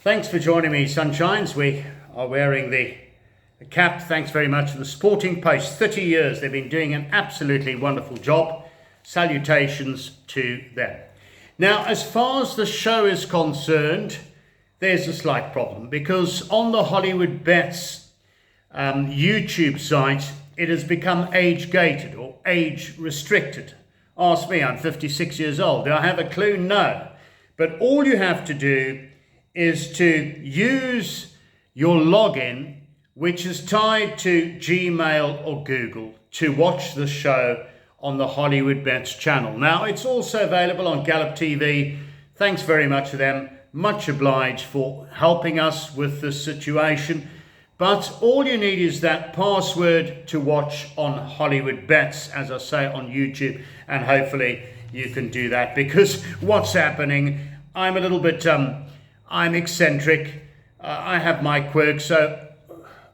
Thanks for joining me, Sunshines. We are wearing the cap. Thanks very much to the Sporting Post. 30 years. They've been doing an absolutely wonderful job. Salutations to them. Now, as far as the show is concerned, there's a slight problem because on the Hollywoodbets YouTube site, it has become age-gated or age-restricted. Ask me, I'm 56 years old. Do I have a clue? No. But all you have to do is to use your login, which is tied to Gmail or Google, to watch the show on the Hollywoodbets channel. Now, it's also available on Gallop TV. Thanks very much to them. Much obliged for helping us with this situation. But all you need is that password to watch on Hollywoodbets, as I say, on YouTube. And hopefully you can do that, because what's happening, I'm a little bit, I'm eccentric. I have my quirks. So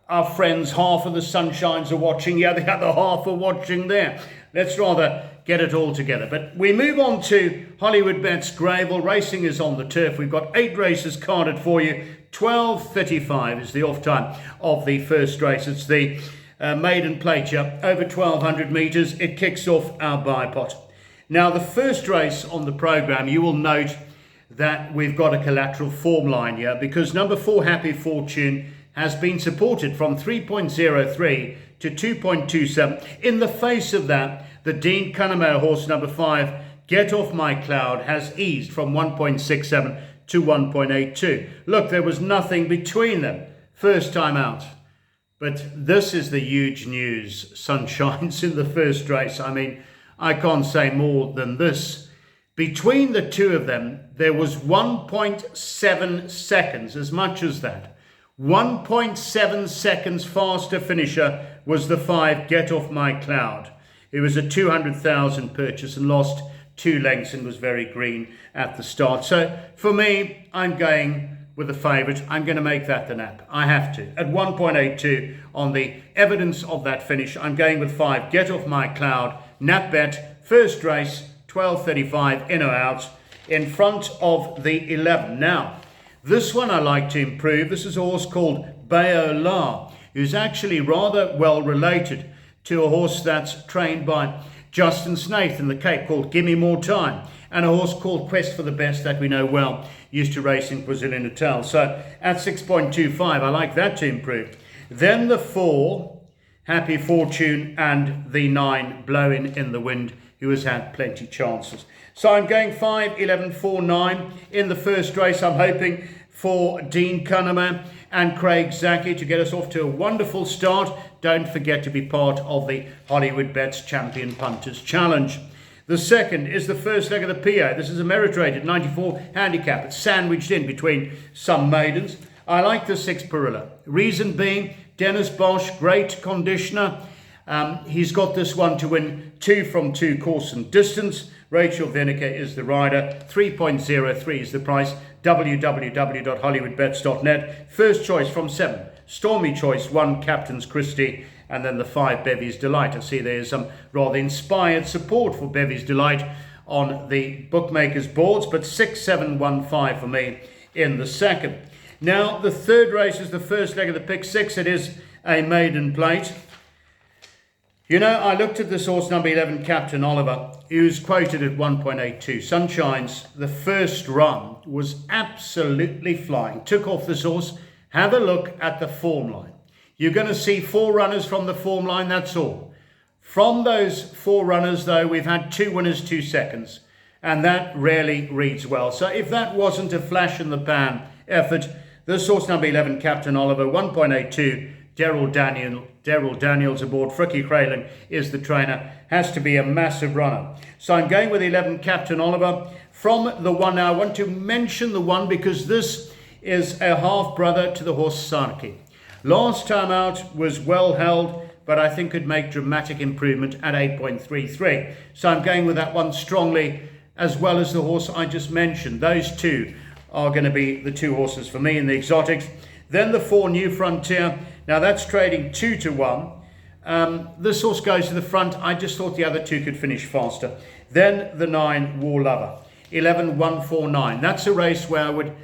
our friends, half of the Sunshines are watching. Yeah, the other half are watching there. Let's rather get it all together. But we move on to Hollywoodbets Greyville. Racing is on the turf. We've got 8 races carded for you. 12:35 is the off time of the first race. It's the maiden plate here, over 1,200 metres. It kicks off our bipot. Now, the first race on the programme, you will note that we've got a collateral form line here, because number 4, Happy Fortune, has been supported from 3.03 to 2.27. In the face of that, the Dean Cunningham horse, number 5, Get Off My Cloud, has eased from 1.67 to 1.82. Look, there was nothing between them first time out. But this is the huge news, Sunshines, in the first race. I mean, I can't say more than this. Between the two of them, there was 1.7 seconds, as much as that. 1.7 seconds faster finisher was the 5, Get Off My Cloud. It was a 200,000 purchase and lost 2 lengths and was very green at the start. So for me, I'm going with the favourite. I'm going to make that the nap. I have to. At 1.82 on the evidence of that finish, I'm going with 5, Get Off My Cloud. Nap bet, first race, 12:35 in or out, in front of the 11. Now, this one I like to improve. This is a horse called Bayola, who's actually rather well related to a horse that's trained by Justin Snaith in the Cape called Gimme More Time, and a horse called Quest for the Best that we know well, used to race in KwaZulu-Natal. So at 6.25, I like that to improve. Then the 4, Happy Fortune, and the 9, Blowing in the Wind, who has had plenty chances. So I'm going 5, 11, 4, 9 in the first race. I'm hoping for Dean Cunningham and Craig Zaki to get us off to a wonderful start. Don't forget to be part of the Hollywoodbets Champion Punters Challenge. The second is the first leg of the PA. This is a merit-rated 94 handicap. It's sandwiched in between some maidens. I like the 6, Perilla. Reason being, Dennis Bosch, great conditioner. He's got this one to win 2 from 2 course and distance. Rachel Vinegar is the rider. 3.03 is the price. www.hollywoodbets.net. First choice from 7. Stormy Choice 1, Captain's Christie. And then the 5, Bevy's Delight. I see there's some rather inspired support for Bevy's Delight on the bookmakers' boards. But 6, 7, 1, 5 for me in the second. Now, the third race is the first leg of the pick 6. It is a maiden plate. You know, I looked at this horse, number 11, Captain Oliver, who's quoted at 1.82. Sunshines, the first run was absolutely flying. Took off this horse. Have a look at the form line. You're going to see 4 runners from the form line, that's all. From those 4 runners, though, we've had 2 winners, 2 seconds. And that really reads well. So if that wasn't a flash in the pan effort, this horse, number 11, Captain Oliver, 1.82, Daryl Daniels aboard. Frickie Crayling is the trainer. Has to be a massive runner. So I'm going with 11, Captain Oliver. From the 1 now, I want to mention the 1 because this is a half-brother to the horse Sarki. Last time out was well held, but I think could make dramatic improvement at 8.33. So I'm going with that one strongly, as well as the horse I just mentioned. Those 2 are going to be the 2 horses for me in the exotics. Then the 4, New Frontier. Now that's trading 2 to 1. This horse goes to the front. I just thought the other 2 could finish faster. Then the 9, War Lover. 11, 1, 4, 9. That's a race where I would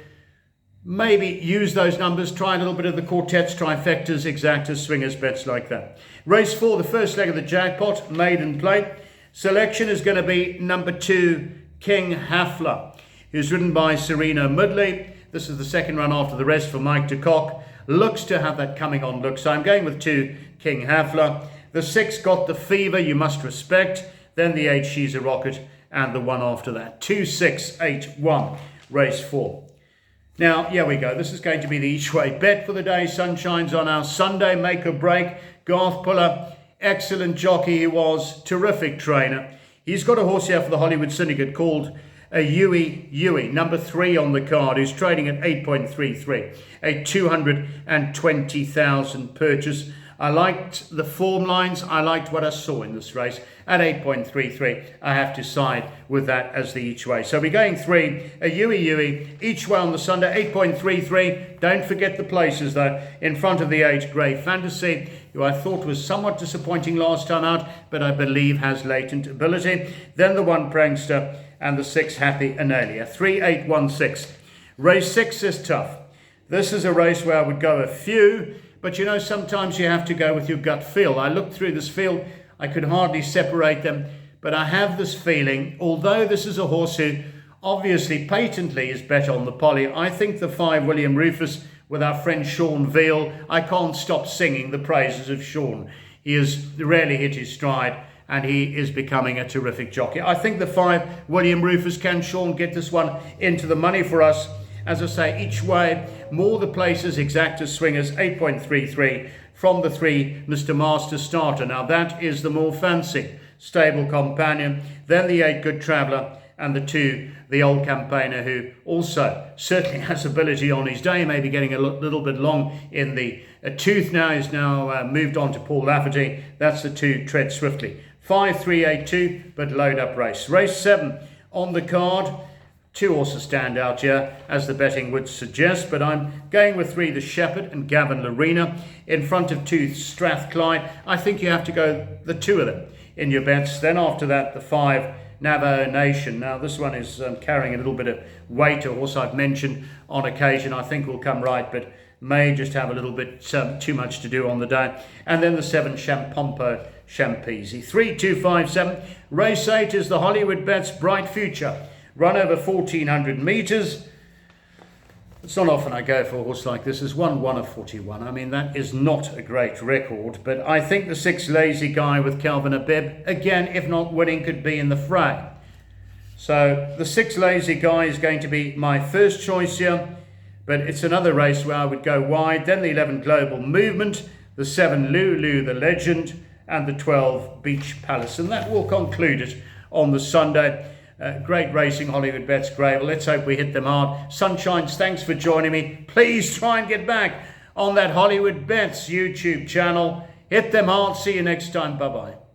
maybe use those numbers, try a little bit of the quartets, trifectas, exactas, swingers, bets like that. Race 4, the first leg of the jackpot, maiden play. Selection is going to be number 2, King Hafler, who's ridden by Serena Mudley. This is the second run after the rest for Mike de Kock. Looks to have that coming on look. So I'm going with 2, King Hafler. The 6, Got the Fever, you must respect. Then the 8, She's a Rocket, and the 1 after that. 2, 6, 8, 1, race 4. Now, here we go. This is going to be the each-way bet for the day. Sunshine's on our Sunday make or break. Garth Puller, excellent jockey he was, terrific trainer. He's got a horse here for the Hollywood Syndicate called Yui, number 3 on the card, who's trading at 8.33, a 220,000 purchase. I liked the form lines. I liked what I saw in this race at 8.33. I have to side with that as the each way. So we're going 3, a Yui, each way on the Sunday, 8.33. Don't forget the places though. In front of the 8, Grey Fantasy, who I thought was somewhat disappointing last time out, but I believe has latent ability. Then the 1, Prankster, and the 6, Happy Analia. 3, 8, 1, 6. Race 6 is tough. This is a race where I would go a few, but you know, sometimes you have to go with your gut feel. I looked through this field, I could hardly separate them, but I have this feeling, although this is a horse who obviously patently is better on the poly, I think the 5, William Rufus, with our friend Sean Veal, I can't stop singing the praises of Sean. He has rarely hit his stride, and he is becoming a terrific jockey. I think the 5, William Rufus, can Sean get this one into the money for us? As I say, each way, more the places, exactas, swingers, 8.33 from the 3, Mr. Master Starter. Now that is the more fancy stable companion. Then the 8, Good Traveller, and the 2, the Old Campaigner, who also certainly has ability on his day, maybe getting a little bit long in the tooth now. He's now moved on to Paul Lafferty. That's the 2, Tread Swiftly. 5, 3, 8, 2, but load up race. Race 7 on the card. 2 also stand out here, as the betting would suggest, but I'm going with 3, The Shepherd and Gavin Lorena. In front of 2, Strathclyde. I think you have to go the 2 of them in your bets. Then after that, the 5, Navajo Nation. Now this one is carrying a little bit of weight, a horse I've mentioned on occasion. I think will come right, but may just have a little bit too much to do on the day. And then the 7, Champompo Champese. 3, 2, 5, 7. Race 8 is the Hollywoodbets Bright Future. Run over 1,400 metres. It's not often I go for a horse like this. It's 1 of 41. I mean, that is not a great record. But I think the 6, Lazy Guy with Calvin Abib, again, if not winning, could be in the fray. So the 6, Lazy Guy, is going to be my first choice here. But it's another race where I would go wide. Then the 11, Global Movement. The 7, Lulu the Legend. And the 12, Beach Palace. And that will conclude it on the Sunday. Great racing, Hollywoodbets Greyville. Let's hope we hit them hard. Sunshines, thanks for joining me. Please try and get back on that Hollywoodbets YouTube channel. Hit them hard. See you next time. Bye-bye.